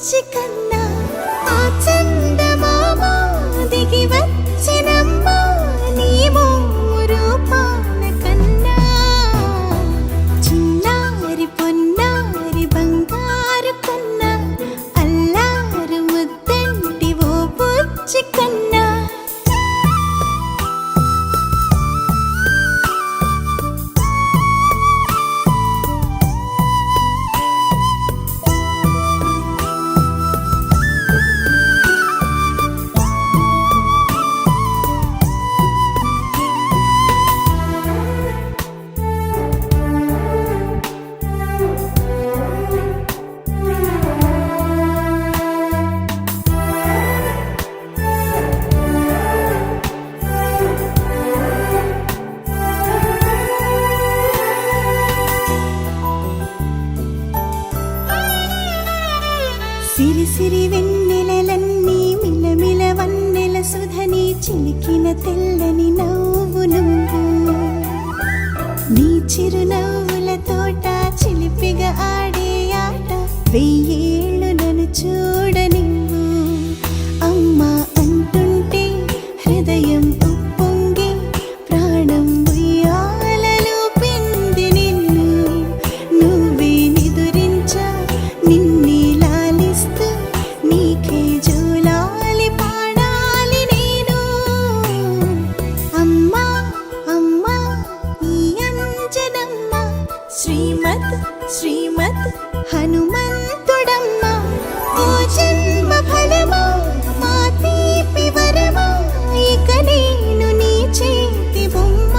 బుజ్జి కన్నా ఆ చందమామ దిగి వచ్చినమ్మా నీ రూపాల కన్నా చిన్నారి పొన్నారి బంగారు కన్నా అల్లారు ముద్దంటి ఓ బుజ్జి కన్నా సిరి సిరి వెన్నెలలన్నీ మిలమిల వన్నెల సుధని చిలికిన తెల్లని నవ్వు నువ్వు నీ చిరునవ్వుల తోట చిలిపిగా ఆడే ఆట వెయ్యేళ్ళు నన్ను చూడ నువ్వు అమ్మా అంటుంటే హృదయం ఉప్పొంగి ప్రాణం ఉయ్యాలలో పిండి నిన్ను నువ్వే నిదురించా నిన్నే నీకే జూలాలి పాడాలి నేను అమ్మా అమ్మా ఈ అంజనమ్మ శ్రీమత్ శ్రీమత్ హనుమంతుడమ్మ ఓ జన్మ ఫలమా మా తీపి వరమా ఇక నేను నీ చేతి బొమ్మ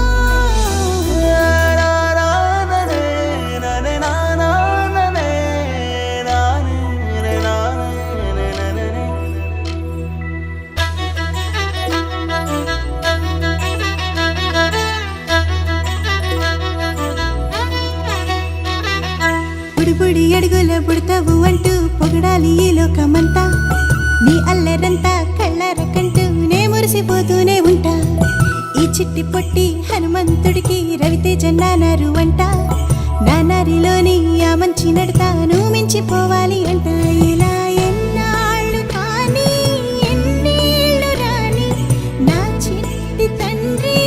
బుడి అడుగుల బుడతావు అంటూ పొగడాలి ఈ లోకమంతా నీ అల్లరంతా కళ్ళరకంటూ నే మురిసిపోతూనే ఉంటా ఈ చిట్టి పొట్టి హనుమంతుడికి రవితేజ నానారు అంట నానారిలోని ఆ మంచి నడతాను మించిపోవాలి అంట ఇలా ఎన్నాళ్ళు కానీ ఎన్నేళ్ళు రాని నా చిట్టి తండ్రి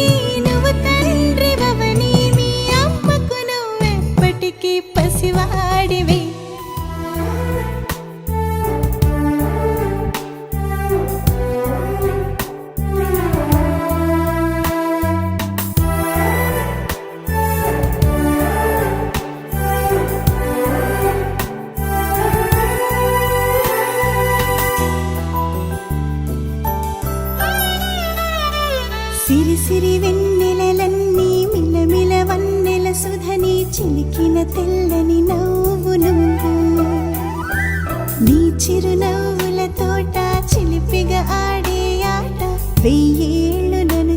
నువ్వు తండ్రి భవని మీ అమ్మకు నువ్వెప్పటికీ పసివాడివి సిరి సిరి వెన్నెలలన్నీ మిలమిల వన్నెల సుధని చిలికిన తెల్లని నవ్వు నువ్వు నీ చిరునవ్వుల తోట చిలిపిగా ఆడే ఆట వెయ్యేళ్ళు నన్ను